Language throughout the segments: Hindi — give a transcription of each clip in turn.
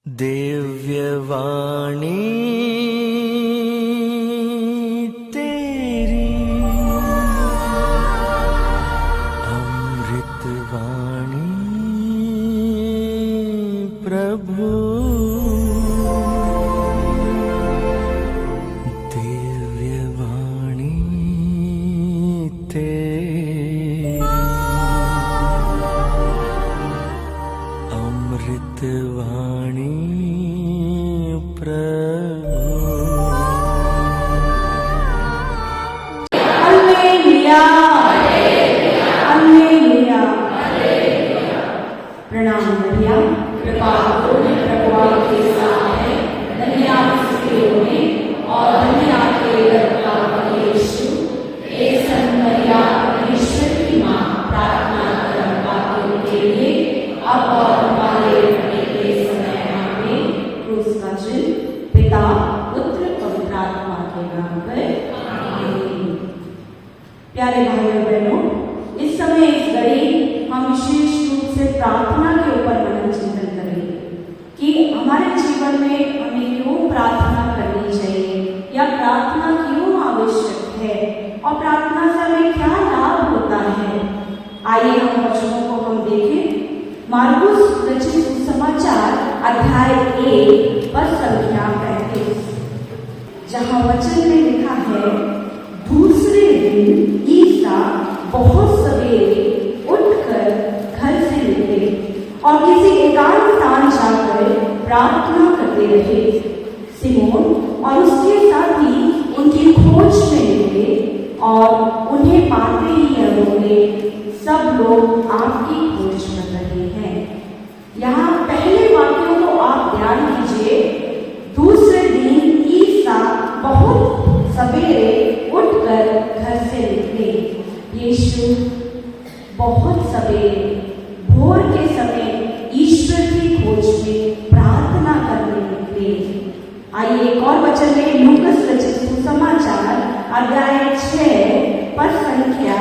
दिव्यवाणी तेरी अमृतवाणी प्रभु, दिव्यवाणी तेरी अमृतवाणी प्रभु। Hallelujah, hallelujah. प्रणाम भैया, कृपा पूर्ण प्रभु आपके साथ है। धन्य आप स्त्रियों में और धन्य आपके गर्भ का फल यीशु। हे संत मरियम ईश्वर की मां, प्रार्थना कर पापियों के लिए अब और हमारे मरने के समय आमीन। क्रूस का चिन्ह पिता पुत्र पवित्र आत्मा के नाम पर आमीन। प्यारे भाइयों बहनों, इस समय इस घड़ी हम विशेष रूप से प्रार्थना के ऊपर मनन चिंतन करेंगे कि हमारे जीवन में हमें क्यों प्रार्थना करनी चाहिए या प्रार्थना क्यों आवश्यक है और प्रार्थना से हमें क्या लाभ होता है। आइए हम वचनों को हम देखें। मार्कुस रचित सुसमाचार अध्याय 1 पद संख्या 35, जहाँ वचन में लिखा है, दूसरे दिन ईसा बहुत सवेरे उठकर घर से निकले और किसी एकांत स्थान जाकर प्रार्थना करते रहे। सिमोन और उसके साथी उनकी खोज में निकले और उन्हें पाते ही यह बोले, सब लोग आपकी खोज कर रहे हैं। यहाँ पहले वाक्यों को आप ध्यान दीजिए। दूसरे दिन ईसा बहुत सवेरे उठकर घर से निकले। यीशु बहुत सवेरे भोर के समय ईश्वर की खोज में प्रार्थना करने निकले। आइए एक और वचन में लूकस रचित सुसमाचार अध्याय 6 पद संख्या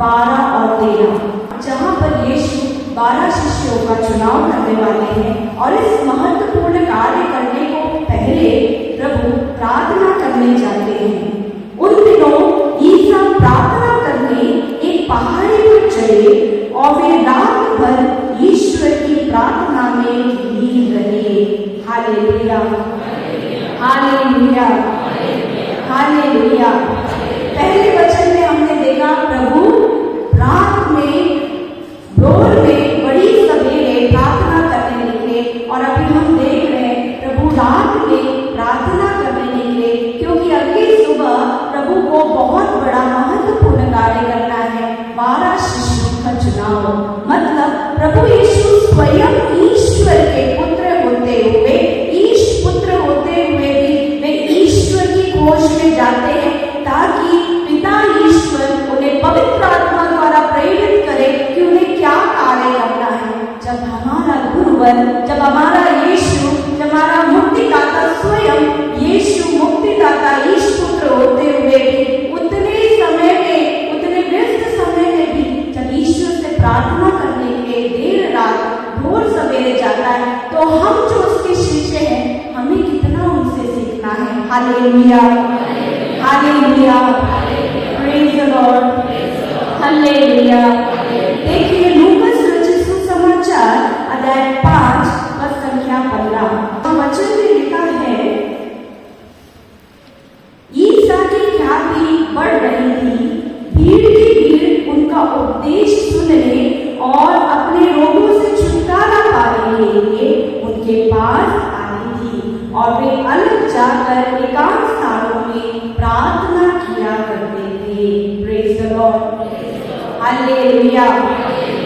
12 और 13, जहाँ पर यीशु 12 शिष्यों का चुनाव करने वाले हैं और इस महत्वपूर्ण कार्य करने को पहले प्रभु प्रार्थना करने जाते हैं। उन दिनों ईसा प्रार्थना करने एक पहाड़ी पर चढ़े और वे रात भर ईश्वर की प्रार्थना में लीन रहे। Hallelujah, hallelujah, hallelujah. पहले वचन में हमने देखा प्रभु रात में भोर में बड़ी सवेरे प्रार्थना करने निकले और अभी हम देख रहे हैं प्रभु रात में प्रार्थना करने निकले, क्योंकि अगली सुबह प्रभु को बहुत बड़ा महत्वपूर्ण कार्य करना है, 12 शिष्यों का चुनाव। मतलब प्रभु यीशु स्वयं ईश्वर के पुत्र होते हुए, ईश पुत्र होते हुए भी वे ईश्वर की खोज में जाते हैं ताकि पिता ईश्वर उन्हें पवित्र आत्मा द्वारा प्रेरित करे कि उन्हें क्या कार्य करना है। जब हमारा गुरुवर, जब हमारा यीशु, जब हमारा मुक्तिदाता स्वयं यीशु मुक्तिदाता ईश पुत्र होते हुए भी उतने समय में, उतने व्यस्त समय में भी जब ईश्वर से प्रार्थना करने के लिए देर रात भोर सवेरे जाता है, तो हम जो उसके शिष्य हैं हमें कितना उनसे सीखना है। Hallelujah, hallelujah, praise the Lord, hallelujah. देखिए लूकस रचित सुसमाचार अध्याय 5 पद संख्या 15, वचन में लिखा है, ईसा की ख्याति बढ़ रही थी, भीड़ की भीड़ उनका उपदेश सुनने और अपने रोगों से छुटकारा पाने के लिए उनके पास आई थी और वे अलग जाकर एकांत स्थानों में प्रार्थना किया करते थे। Praise the Lord, hallelujah.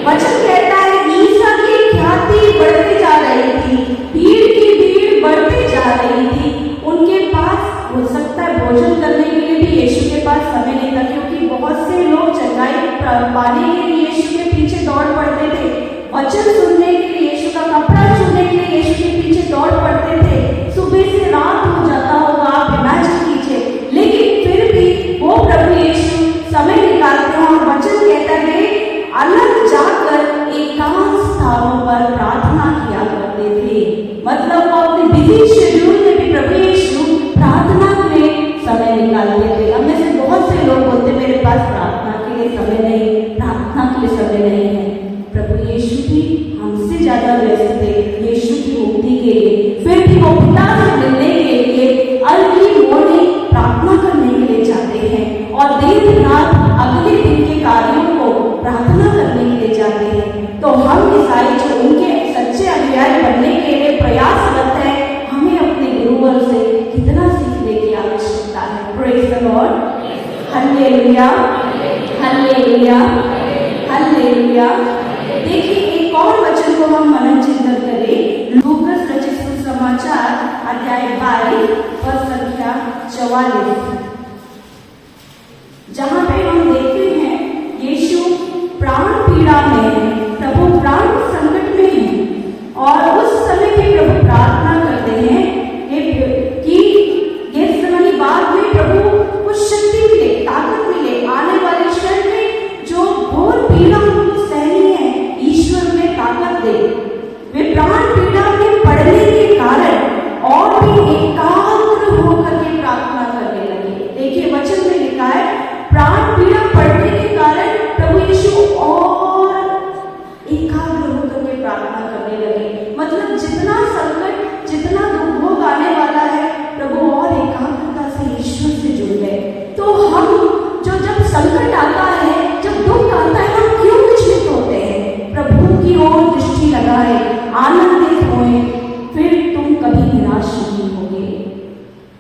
वचन कहता है ईसा की ख्याति बढ़ती जा रही थी, भीड़ की भीड़ बढ़ती जा रही थी। उनके पास हो सकता है भोजन करने के लिए भी यीशु के पास समय नहीं था, क्योंकि बहुत से लोग चंगाई पाने के लिए यीशु के पीछे दौड़ पड़ते थे, वचन सुनने के लिए, यीशु का कपड़ा छूने के लिए यीशु के पीछे दौड़ पड़ते थे। सुबह से रात हो जाता होगा, आप इमेजिन कीजिए, लेकिन फिर भी वो प्रभु यीशु समय निकालते हैं और वचन कहता है अलग जाकर हालेलुया, हालेलुया, हालेलुया। देखिए एक और वचन को हम मनन चिंतन करें। लूकास रचित सुसमाचार अध्याय 22 पद संख्या 44, जहां पे हम देखते हैं यीशु प्राण पीड़ा में है, प्रभु प्राण संकट में है और उस समय भी प्रभु प्रार्थना करते हैं कि गेत्सेमनी बाग में प्रभु को शक्ति मिले, ताकत मिले, आने वाले क्षण में जो घोर पीड़ा उनको सहनी है ईश्वर में ताकत दे। वे प्राण पीड़ा में पड़ने के कारण और भी एकाग्र होकर के प्रार्थना करने लगे। देखिए वचन में लिखा है प्राण पीड़ा पड़ने के कारण प्रभु यीशु और एकाग्र होकर के प्रार्थना करने लगे। मतलब जितना संकट, जितना दुख भोग आने वाला है, प्रभु और एकाग्रता से ईश्वर से जुड़ गए। तो हम जो जब संकट आता है, जब दुख आता है, हम क्यों विचलित होते हैं? प्रभु की ओर दृष्टि लगाए, आनंदित होए, फिर तुम कभी निराश नहीं होगे।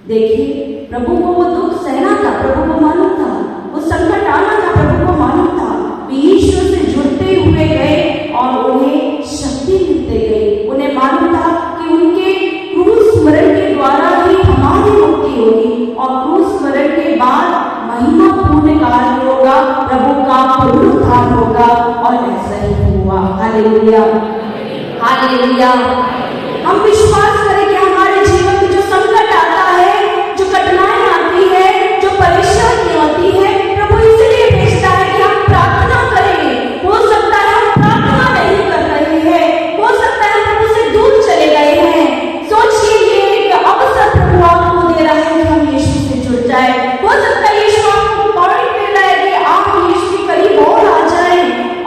देखिए प्रभु को वो दुख सहना था, प्रभु को मालूम था, वो संकट आना था, प्रभु को मालूम था। वे ईश्वर से जुड़ते हुए गए और उन्हें शक्ति मिलते गई। उन्हें मालूम था कि उनके क्रूस स्मरण के द्वारा ही हमारी मुक्ति होगी और क्रूस स्मरण के बाद महिमा पूर्ण कार्य होगा, प्रभु का पुनरुत्थान होगा और ऐसा ही हुआ। Hallelujah, hallelujah. हम विश्वास करें कि हमारे जीवन में जो संकट आता है, जो कठिनाई आती है, जो परेशानी आती है, प्रभु इसलिए भेजता है कि हम प्रार्थना करें। हो सकता है हम प्रार्थना नहीं कर रहे हैं, हो सकता है हम प्रभु से दूर चले गए हैं। सोचिए ये एक अवसर प्रभु आपको दे रहा है कि हम यीशु से जुड़ जाए। हो सकता है यीशु आपको पॉइंट दे रहा है कि आप यीशु के करीब और आ जाए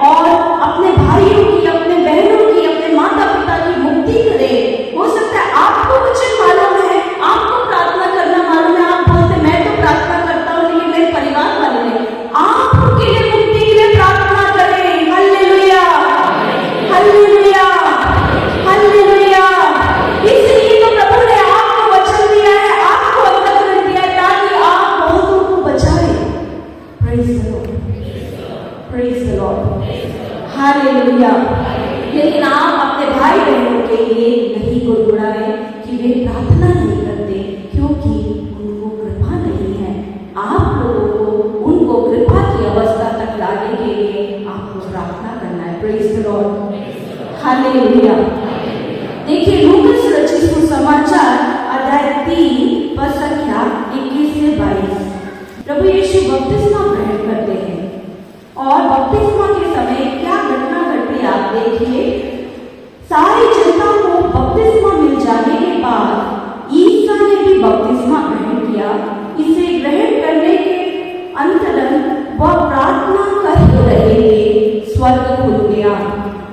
और अपने भाइयों की, अपने बहनों की, अपने माता पिता की मुक्ति करें। हो सकता है आपको कुछ मालूम है, आपको प्रार्थना करना मालूम है, आप बोलते मैं तो प्रार्थना करता हूँ लेकिन मेरे परिवार वाले नहीं। आप उनके लिए मुक्ति के लिए प्रार्थना करें। Hallelujah, hallelujah, hallelujah. इसलिए तो प्रभु ने आपको वचन दिया है, आपको अंतःकरण दिया है ताकि आप बहुतों को बचाएं। Praise the Lord, praise the Lord, hallelujah. लेकिन आप अपने भाई बहनों के लिए नहीं गुड़गुड़ाएं कि वे प्रार्थना नहीं करते, क्योंकि उनको कृपा नहीं है। आप लोगों को उनको कृपा की अवस्था तक लाने के लिए आपको प्रार्थना करना है। Praise the Lord, hallelujah. देखिए लूकास रचित सुसमाचार अध्याय 3 पद संख्या 21 से 22। प्रभु यीशु बपतिस्मा ग्रहण करते हैं और बपतिस्मा के समय क्या घटना घटी आप देखिए। सारी जनता को बपतिस्मा मिल जाने के बाद ईसा ने भी बपतिस्मा ग्रहण किया। इसे ग्रहण करने के अंतरंग वह प्रार्थना कर ही रहे थे, स्वर्ग खुल गया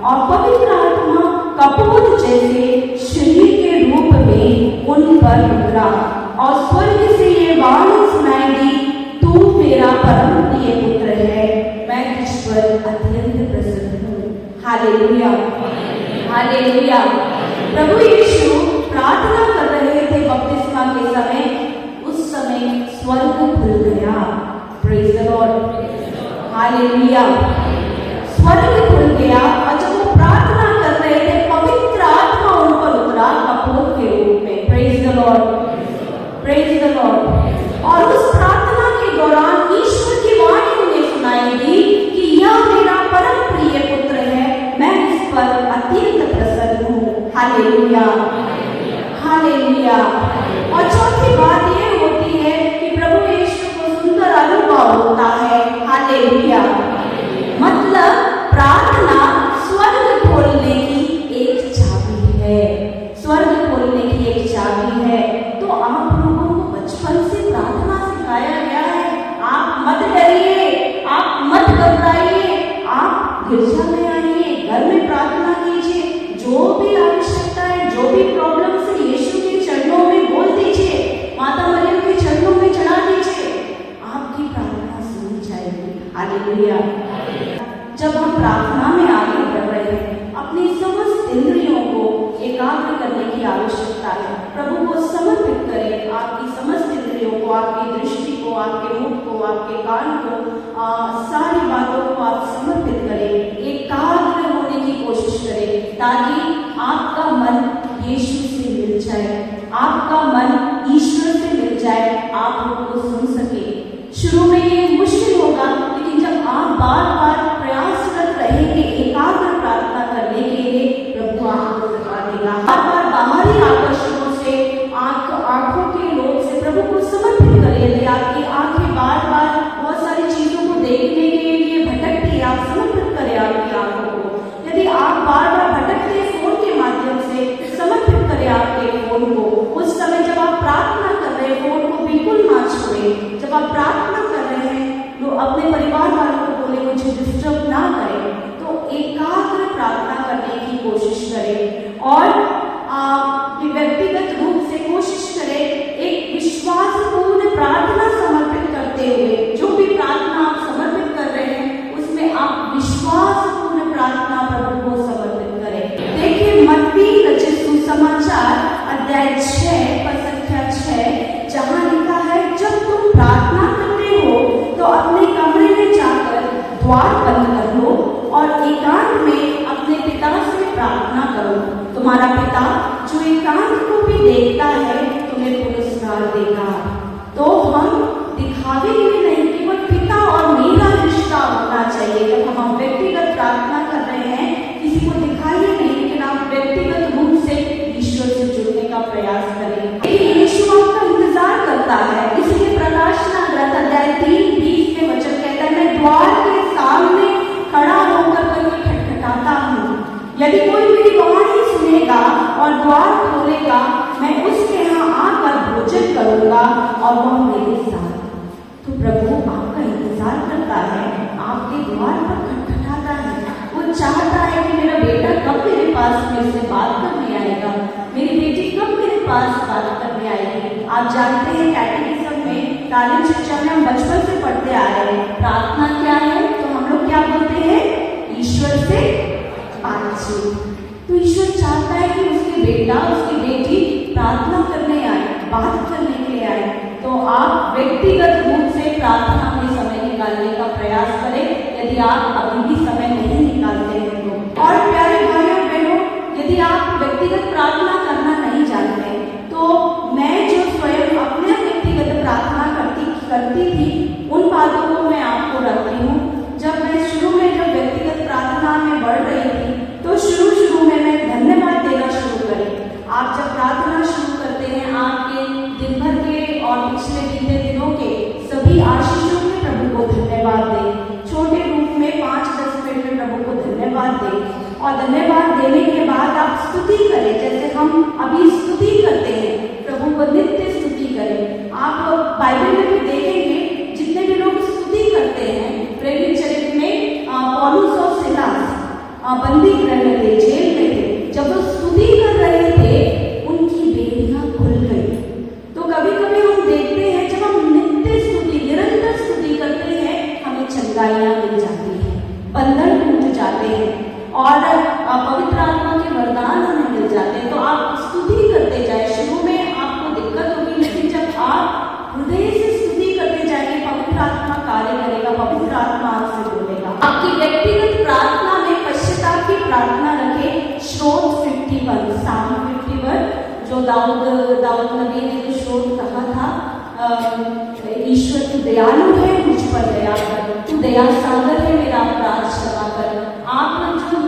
और पवित्र आत्मा कपोत जैसे शरीर के रूप में उन पर उतरा और स्वर्ग से ये वाणी सुनाई दी, तू मेरा परम प्रिय पुत्र है, मैं तुझ पर अत्यंत प्रसन्न हूँ। Hallelujah, hallelujah. प्रभु यीशु प्रार्थना कर रहे थे बपतिस्मा के समय, उस समय स्वर्ग खुल गया। Praise the Lord, hallelujah. स्वर्ग खुल गया और जब वो प्रार्थना कर रहे थे पवित्र आत्मा उन पर उतरा कपोत के रूप में। Praise the Lord, praise the Lord. और उस प्रार्थना के दौरान ईश्वर की वाणी उन्हें सुनाई दी कि यह मेरा परम प्रिय पुत्र है, मैं इस पर अत्यंत प्रसन्न हूँ। Hallelujah, hallelujah. और चौथी बात यह होती है कि प्रभु यीशु को सुंदर अनुभव होता है। हालेलुया। मतलब प्रार्थना स्वर्ग खोलने की एक चाबी है, स्वर्ग खोलने की एक चाबी है। तो आप लोगों को बचपन से प्रार्थना सिखाया गया है। आप मत डरिए, आप मत घबराइए, आप गिरजा में आइए, घर में प्रार्थना कीजिए, जो भी आवश्यकता है, जो भी प्रॉब्लम से यीशु के चरणों में बोल दीजिए, माता मरियम के चरणों में चढ़ा दीजिए, आपकी प्रार्थना सुनी जाएगी। हालेलुया। जब हम प्रार्थना में आगे बढ़ रहे हैं, अपनी समस्त इंद्रियों को एकाग्र करने की आवश्यकता है। प्रभु को समर्पित करें, आपकी समस्त इंद्रियों को, आपकी दृष्टि को, आपके मुख को, आपके कान को, सारी बातों को आप समर्पित करें, एकाग्र होने की कोशिश करें, ताकि आपका मन यीशु से मिल जाए, आपका मन ईश्वर से मिल जाए, आप उनको सुन सके। शुरू में ये मुश्किल होगा, लेकिन जब आप बार बार प्रयासरत रहेंगे एकाग्र प्रार्थना करने के लिए, प्रभु आपको सिखा देगा। बार बार बाहरी आकर्षणों से, आंखों के लोभ से प्रभु को समर्पित करें। यदि आपकी आंखें बार बार बहुत सारी चीजों को देखने के लिए भटकती है, आप समर्पित करें आपकी आंखों को। यदि आप बार बार भटकते हैं फोन के माध्यम से, समर्पित करें आपके फोन को। उस समय जब आप प्रार्थना कर रहे हैं, फोन को बिल्कुल ना छोड़ें। जब आप प्रार्थना कर रहे हैं, तो अपने परिवार वालों को बोले मुझे डिस्टर्ब ना करें। तो एकाग्र प्रार्थना करने की कोशिश करें और व्यक्तिगत रूप से कोशिश करें एक विश्वासपूर्ण प्रार्थना समर्पित करते हुए। जो भी प्रार्थना आप समर्पित कर रहे हैं, उसमें आप विश्वासपूर्ण प्रार्थना प्रभु को समर्पित करें। देखिए, मत्ती रचित सुसमाचार अध्याय 6 पद संख्या 6, जहां लिखा है, जब तुम प्रार्थना करते हो तो अपने कमरे में जाकर द्वार बंद कर लो और एकांत में अपने पिता से प्रार्थना करो। तुम्हारा पिता जो एकांत को भी देखता है, तुम्हें पुरस्कार देगा। तो हम दिखावे में नहीं, केवल पिता और मेरा रिश्ता होना चाहिए। जब हम व्यक्तिगत प्रार्थना कर रहे हैं, किसी को दिखाइए नहीं, लेकिन आप व्यक्तिगत रूप से ईश्वर से जुड़ने का प्रयास करें। यीशु आपका इंतजार करता है। इसलिए प्रकाशना ग्रंथ अध्याय 3:20 में वचन कहता है, मैं द्वार के सामने खड़ा होकर खटखटाता हूँ। यदि कोई मेरी वाणी सुनेगा और द्वार खोलेगा, मैं उसके यहाँ आकर भोजन करूंगा और वह मेरे साथ। तो प्रभु आपका इंतजार करता है, आपके द्वार पर खटखटाता है। वो चाहता है कि मेरा बेटा कब मेरे पास मेरे से बात करने आएगा, मेरी बेटी कब मेरे पास बात करने आएगी। आप जानते हैं, कैटेकिज्म में, तालीम शिक्षा में हम बचपन से पढ़ते आ रहे हैं, प्रार्थना क्या है, तो हम लोग क्या बोलते हैं, ईश्वर से बातचीत। तो ईश्वर चाहता है कि उसके बेटा, उसकी बेटी प्रार्थना करने आए, बात करने के लिए आए। तो आप व्यक्तिगत रूप से प्रार्थना में समय निकालने का प्रयास करें, यदि आप अभी भी समय नहीं निकालते हैं तो। और प्यारे भाइयों बहनों, यदि आप व्यक्तिगत प्रार्थना करना नहीं जानते, तो मैं जो स्वयं अपने व्यक्तिगत प्रार्थना करती थी, उन बातों को मैं आपको रखती हूँ। जब मैं शुरू में जब व्यक्तिगत प्रार्थना में बढ़ रही थी, तो शुरू में मैं धन्यवाद देना शुरू करी। आप जब प्रार्थना शुरू करते हैं, आपके दिन भर के और पिछले बीते दिनों के सभी आशीषों में प्रभु को धन्यवाद दें। छोटे रूप में 5-10 मिनट में प्रभु को धन्यवाद दें और धन्यवाद देने के बाद आप स्तुति करें। जैसे हम अभी स्तुति करते हैं, प्रभु को नित्य स्तुति करें। आप बाइबल में भी देखेंगे, जितने भी लोग स्तुति करते हैं, प्रेरित चरित्र में पौलुस और सिलास बंदी गृह में थे, जेल में थे। जब वो स्तुति कर रहे थे, उनकी बेड़ियां खुल गई। तो कभी कभी हम देखते हैं, जब हम नित्य स्तुति, निरंतर स्तुति करते हैं, हमें चंगाइयां मिल जाती है, बंधन टूट जाते हैं और पवित्र आत्मा के वरदान हमें मिल जाते हैं। तो आप स्तुति करते जाए। शुरू में आपको दिक्कत होगी, लेकिन जब आप हृदय से स्तुति करते जाएंगे, पवित्र आत्मा कार्य करेगा, पवित्र आत्मा आपसे बोलेगा। आपकी व्यक्तिगत प्रार्थना में पश्चाताप की प्रार्थना रखें। श्रोत 51, साम 51, जो दाऊद नबी ने जो श्रोत कहा था, ईश्वर तू दयालु है, मुझ पर दया कर, तू दया सागर है, मेरा अपराध क्षमा कर। आप जो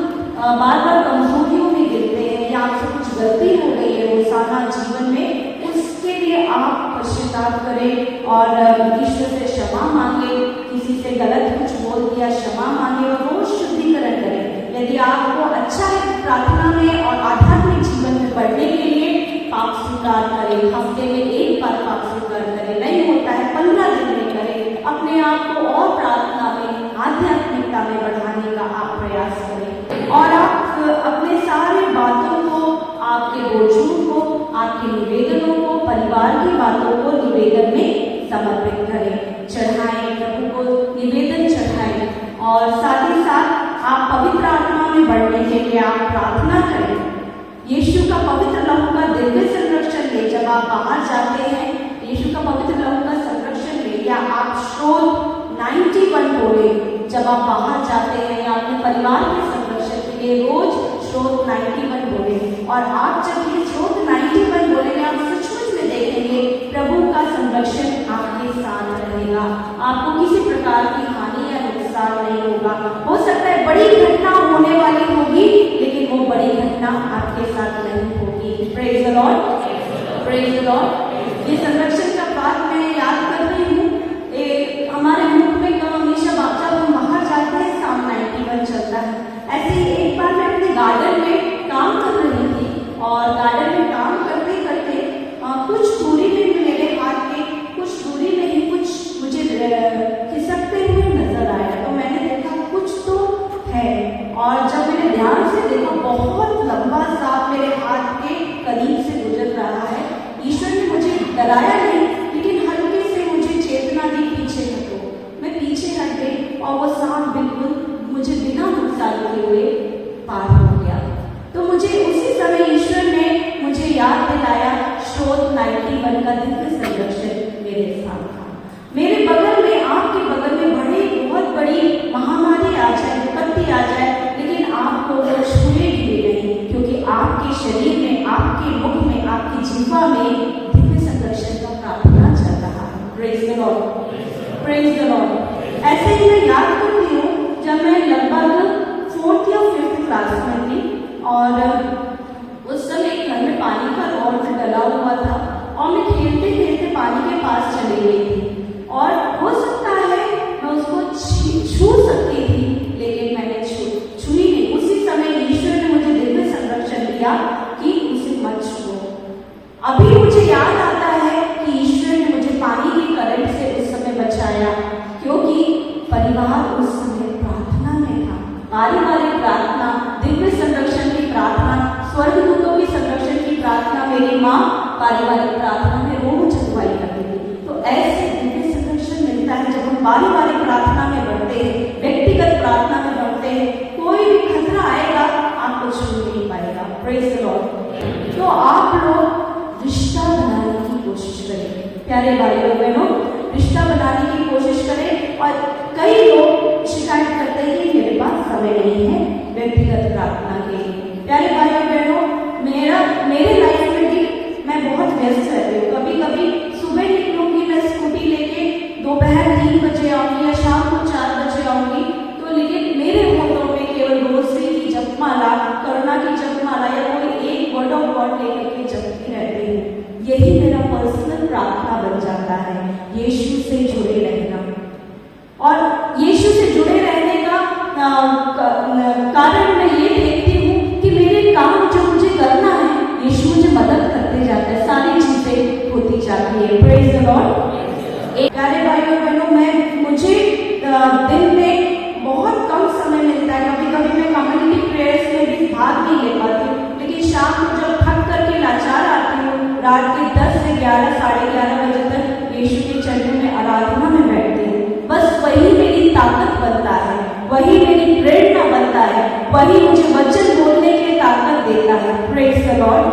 बार बार कमजोरियों में गिरते हैं या आपसे कुछ गलती हो गई है रोजाना जीवन में, उसके लिए आप पश्चाताप करें और ईश्वर से क्षमा मांगे। किसी से गलत कुछ बोल दिया, क्षमा मांगे और रोज शुद्धिकरण करें। यदि आपको अच्छा है प्रार्थना में और आध्यात्मिक जीवन में बढ़ने के लिए, पाप स्वीकार करें। हफ्ते में 1 बार पाप स्वीकार करें, नहीं होता है 15 दिन में करें। अपने आप को और प्रार्थना में, आध्यात्मिकता में बढ़ाने का आप प्रयास करें और आप अपने सारे बातों को, आपके बोझों को, आपके निवेदनों को, परिवार की बातों को निवेदन में समर्पित करें, चढ़ाएं, प्रभु को निवेदन चढ़ाएं। और साथ ही साथ आप पवित्र आत्मा में बढ़ने के लिए आप प्रार्थना करें। यीशु का पवित्र लहू का दिव्य संरक्षण ले। जब आप बाहर जाते हैं, यीशु का पवित्र लहू का संरक्षण ले, या आप श्रोत 91 बोले जब आप बाहर जाते हैं या अपने परिवार के संरक्षण के लिए रोज श्रोत 91 बोले। और आप जब ये श्रोत 91 बोलेंगे आप सचमुच में देखेंगे प्रभु का संरक्षण आपके साथ रहेगा, आपको किसी प्रकार की हानि या नुकसान नहीं होगा। हो सकता है बड़ी घटना होने वाली होगी लेकिन वो बड़ी घटना आपके साथ नहीं होगी। Praise the Lord, praise the Lord. ये संरक्षण का बात मैं याद कर रही हूँ, हमारे मुख में हमेशा जब हम बाहर जाते हैं साम 91 चलता है। ऐसे ही एक बार मैं अपने गार्डन में काम कर रही थी और गार्डन में काम करते करते कुछ दूरी में मेरे हाथ के कुछ दूरी में ही कुछ मुझे खिसकते हुए नजर आया। तो मैंने देखा कुछ तो है और जब मैंने ध्यान से देखा बहुत लंबा सांप मेरे हाथ के करीब से गुजर रहा है। ईश्वर ने मुझे डराया नहीं लेकिन हल्के से मुझे चेतना दी पीछे हटो। मैं पीछे हट गई और वो सांप बिल्कुल मुझे बिना नुकसान के हुए पार हो गया। तो मुझे उसी समय ईश्वर ने मुझे याद दिलाया श्रोत 91 का दिव्य संरक्षण मेरे साथ था। मेरे बगल में आपके बगल में बहुत बड़ी महामारी आ जाए, विपत्ति आ जाए, लेकिन आपको वो छुएगी नहीं क्योंकि आपके शरीर में, आपके मुख में, आपकी जीवा में दिव्य संरक्षण का प्रार्थना चल रहा है। Praise the Lord, praise the Lord. ऐसे ही मैं याद करती हूँ जब मैं लगभग 4th या 5th क्लास में थी और उस समय घर में पानी का रॉड डला हुआ था और मैं खेलते खेलते पानी के पास चली गई थी और हो सकता है मैं उसको छू सकती थी लेकिन मैंने छुई नहीं। उसी समय ईश्वर ने मुझे दिव्य संरक्षण दिया कि उसे मत छुओ। अभी मुझे याद आता है कि ईश्वर ने मुझे पानी की करंट से उस समय बचाया क्योंकि परिवार उस समय प्रार्थना में था। पारिवारिक प्रार्थना, दिव्य संरक्षण की प्रार्थना, स्वर्गदूतों की संरक्षण की प्रार्थना मेरी माँ पारिवारिक प्रार्थना में रोज अगुवाई करती थी। तो ऐसे दिव्य संरक्षण मिलता है जब हम पारिवारिक प्रार्थना में बढ़ते हैं, व्यक्तिगत प्रार्थना में बढ़ते हैं। कोई भी खतरा आएगा आपको छू नहीं पाएगा। Praise the Lord. तो आप लोग रिश्ता बनाने की कोशिश करें प्यारे भाइयों बहनों, रिश्ता बनाने की कोशिश करें। और कई लोग शिकायत करते हैं कि मेरे पास समय नहीं है व्यक्तिगत प्रार्थना के लिए। प्यारे भाइयों बहनों, मेरे लाइफ में भी मैं बहुत व्यस्त रहती हूँ। कभी कभी सुबह निकलूंगी मैं स्कूटी लेके, दोपहर 3 बजे आऊंगी या शाम को 4 बजे आऊंगी, तो लेकिन मेरे होठों में केवल रोज़ की जपमाला, करुणा की जपमाला या कोई एक वर्ड ऑफ गॉड लेकर के जपती रहती हूँ। यही मेरा पर्सनल प्रार्थना बन जाता है, यीशु से जुड़े रहना। और यीशु से जुड़े रहने का कारण मैं ये देखती हूँ कि मेरे काम जो मुझे करना है यीशु मुझे मदद करते जाता है, सारी चीजें होती जाती है। Praise the Lord. प्यारे भाइयों बहनों, मुझे दिन में बहुत कम समय मिलता है। कभी कभी मैं कम्युनिटी प्रेयर्स में भी भाग नहीं ले पाती हूँ, लेकिन शाम को जब थक करके लाचार आती हूँ, रात के 10 से 11, साढ़े 11 बजे तक यीशु के चरणों में आराधना में बैठती हूँ। बस वही मेरी ताकत बनता है, वही मेरी प्रेरणा बनता है, वही मुझे वचन बोलने की ताकत देता है। Praise the Lord.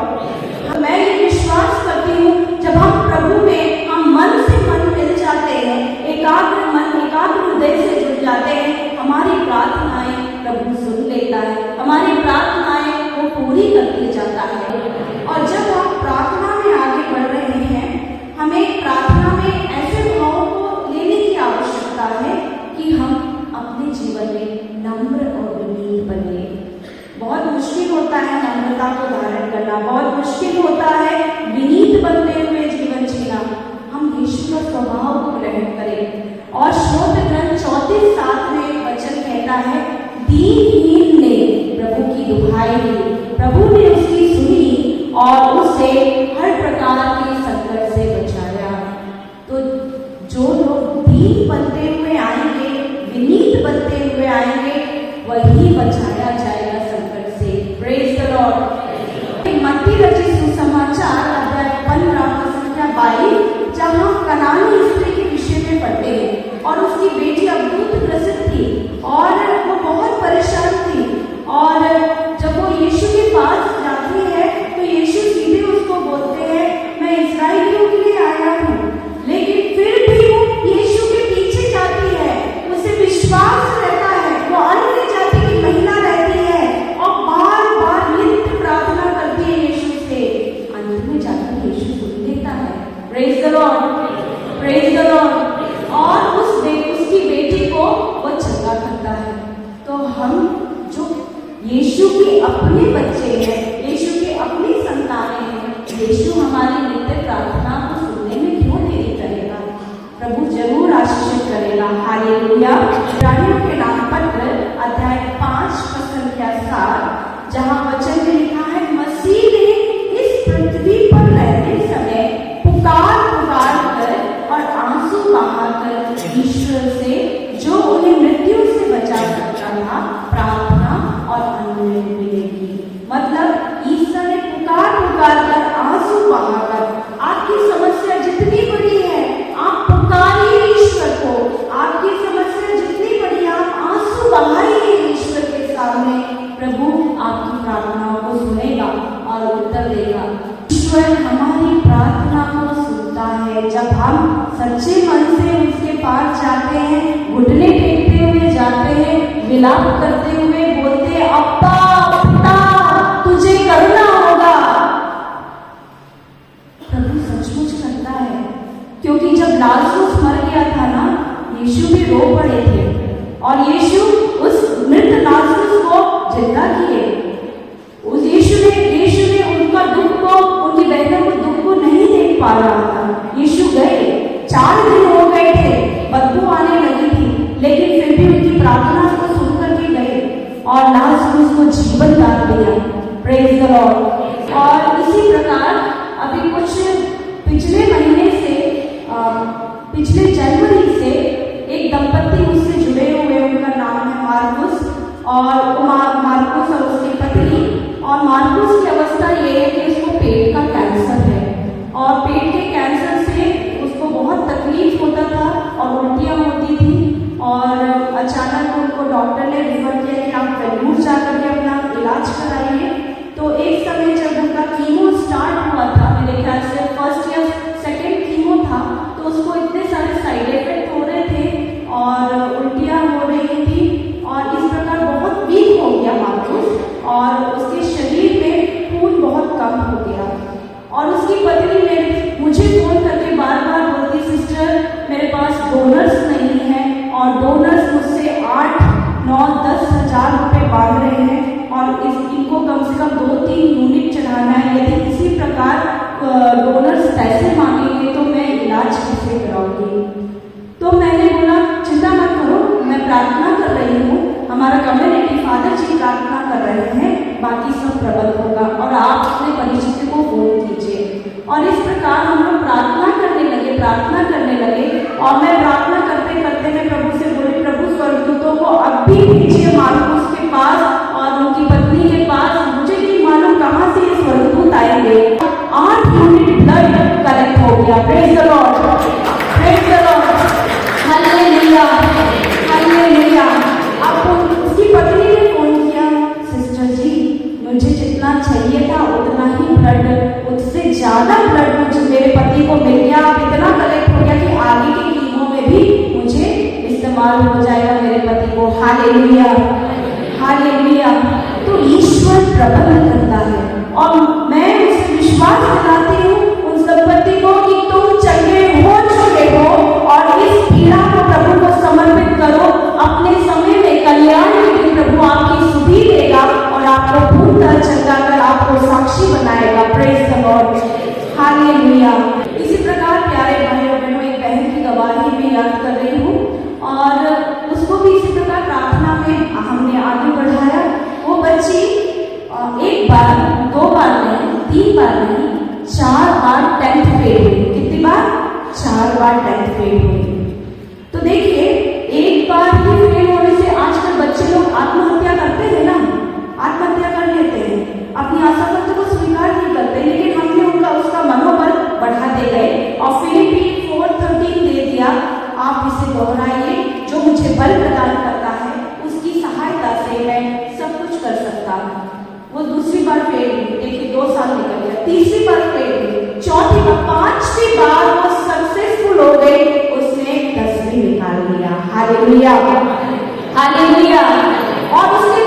मैं ये विश्वास करती हूँ जब हम प्रभु में हम मन से मन मिल जाते हैं, एकाग्र मन, एकाग्र हृदय से जुड़ जाते हैं, हमारी प्रार्थनाएं प्रभु सुन लेता है, हमारी प्रार्थनाएं वो पूरी करके जाता है। और जब आप प्रार्थना में आगे बढ़ रहे हैं, हमें प्रार्थना में ऐसे भावों को लेने की आवश्यकता है कि हम अपने जीवन में नम्र और विनीत बने। बहुत मुश्किल होता है नम्रता को धारण करना, बहुत मुश्किल होता है विनीत बनते हुए जीवन जीना। हम यीशु का स्वभाव को ग्रहण करें। और श्रोत ग्रंथ 34:7 में एक वचन कहता है, दीनहीन ने प्रभु की दुहाई दी, प्रभु ने उसकी सुनी और उसे हर प्रकार के संकट से बचाया। तो जो लोग दीन बनते हुए आएंगे, विनीत बनते हुए आएंगे, वही बचाया जाएगा संकट से। Praise the Lord. मत्ती रचित सुसमाचार अध्याय 15 संख्या 22, जहाँ कनानी स्त्री के विषय में पढ़ते हैं और उसकी बेटी अद्भुत थी और वो बहुत परेशान थी। और जब वो यीशु के पास जाती है तो यीशु सीधे उसको बोलते हैं, मैं इस्राएलियों के लिए आया हूँ। लेकिन फिर भी वो यीशु के पीछे जाती है लॉर्ड, प्रेज द लॉर्ड। और उसकी बेटी को वो चंगा करता है। तो हम जो यीशु के अपने बच्चे हैं, यीशु के अपनी संतानें हैं, यीशु हमारी नित्य प्रार्थना को सुनने में क्यों देरी करेगा? प्रभु जरूर आशीषित करेगा। हालेलुया। इब्रानियों के नाम पत्र अध्याय 5 पद संख्या 7, जहाँ वचन में लिखा है, मसीह ने इस पृथ्वी पर रहते समय पुकार पुकार कर और आंसू बहाकर ईश्वर से, जो उन्हें मृत्यु से बचा सकता था, प्रार्थना और अनुग्रह मिलेगी। मतलब ईश्वर ने पुकार पुकार कर, आंसू बहाकर, आपकी समस्या जितनी बड़ी है आप पुकारिए ईश्वर को। आपकी समस्या जितनी बड़ी है आप आंसू बहाइए ईश्वर के सामने। प्रभु आपकी प्रार्थनाओं को सुनेगा और उत्तर देगा। ईश्वर हमारी प्रार्थना को सुनता है जब हम सच्चे मन से उसके पास जाते हैं, घुटने टेकते हुए जाते हैं, विलाप करते हुए बोलते हैं, अप्पा पिता तुझे करना होगा। प्रभु सचमुच करता है, क्योंकि जब लाजरूस मर गया था ना, यीशु भी रो पड़े थे और यीशु उस मृत लाजरूस को जिंदा किए। उस यीशु ने उनका दुख को, उनकी बहनों को दुख को नहीं देख पा रहा था। यीशु गए, 4 दिन हो गए थे, बदबू आने लगी थी, लेकिन फिर भी उनकी प्रार्थना को सुन करके गए और लाजरूस को जीवन दान दिया। Praise the Lord. और इसी प्रकार अभी कुछ पिछले महीने से, पिछले जनवरी से एक दंपत्ति मुझसे जुड़े हुए, उनका नाम है मार्कुस और उसकी पत्नी। और मार्कुस की अवस्था ये है कि उसको पेट का कैंसर है और पेट के कैंसर से उसको बहुत तकलीफ होता था और उल्टियाँ होती थी। और अचानक उनको डॉक्टर ने रिफर किया कि आप वेल्लूर जाकर के अपना इलाज कराइए। तो एक समय जब उनका कीमो स्टार्ट हुआ था, मेरे ख्याल से फर्स्ट या सेकेंड कीमो था, तो उसको इतने सारे साइड इफेक्ट हो रहे थे और उल्टियाँ हो रही थी और इस प्रकार बहुत वीक हो गया मार्कुस और उसके शरीर में खून बहुत कम हो गया। और उसकी पत्नी ने मुझे फोन करके बार बार बोलती, सिस्टर मेरे पास डोनर्स नहीं है और डोनर्स मुझसे 8, 9, 10 हज़ार रुपये मांग रहे हैं और इनको कम से कम 2-3 यूनिट चढ़ाना है। यदि इसी प्रकार डोनर्स पैसे मांगेंगे तो मैं इलाज कैसे कराऊंगी? तो मैंने बोला चिंता मत करो, मैं प्रार्थना कर रही हूँ, हमारा कम्युनिटी फादर जी प्रार्थना कर रहे हैं, बाकी सब प्रबंध होगा और आप अपने परिचित को फोन कीजिए। और इस प्रकार हम लोग प्रार्थना करने लगे और मैं प्रार्थना करते करते मैं प्रभु से बोली, प्रभु स्वर्गदूतों को अब भी भेजिए मार्कुस के पास और उनकी पत्नी के पास। मुझे नहीं मालूम कहाँ से ये स्वर्गदूत आएंगे। 8 यूनिट ब्लड कलेक्ट हो गया। Praise the Lord, praise the Lord, hallelujah, hallelujah. अब उसकी पत्नी ने फोन किया, सिस्टर जी मुझे जितना चाहिए था उतना ही ब्लड, उससे ज्यादा ब्लड मुझे मेरे पति को मिल गया। अब इतना कलेक्ट हो गया कि आगे की कीमो में भी मुझे इस्तेमाल हो जाएगा मेरे पति को। Hallelujah, hallelujah. तो ईश्वर प्रबंध करता है और मैं उसे विश्वास दिलाती हूँ उन दंपत्ति को कि तुम चंगे हो चुके हो और इस पीड़ा को प्रभु को समर्पित करो। अपने समय में कल्याण के दिन प्रभु आपकी सुधि देगा और आपको पूर्णतः चंगा कर आपको साक्षी बनाएगा। Praise the Lord, hallelujah. इसी प्रकार प्यारे भाई और बहनों, एक बहन की गवाही में याद कर रही हूँ और उसको भी इसी प्रकार प्रार्थना में हमने आगे बढ़ाया। वो बच्ची 1 बार, 2 बार नहीं, 3 बार नहीं, 4 बार 10th फेल हुई। कितनी बार? 4 बार 10th फेल हुई। तो देखिए, एक बार ही फेल होने से आजकल बच्चे लोग आत्महत्या करते हैं ना, आत्महत्या कर लेते हैं, अपनी असफलता को स्वीकार नहीं करते। लेकिन हमने उसका मनोबल बढ़ाते गए और फिलिप्पी 4:13 दे दिया, आप इसे दोहराइए, जो मुझे बल प्रदान करता है उसकी सहायता से मैं सब कुछ कर सकता हूँ। वो दूसरी बार फेल हुई, देखिए 2 साल निकल गया। तीसरी बार फेल हुई, चौथी बार, 5वीं बार वो सक्सेसफुल हो गई, उसने 10वीं निकाल लिया। Hallelujah, hallelujah. और उसके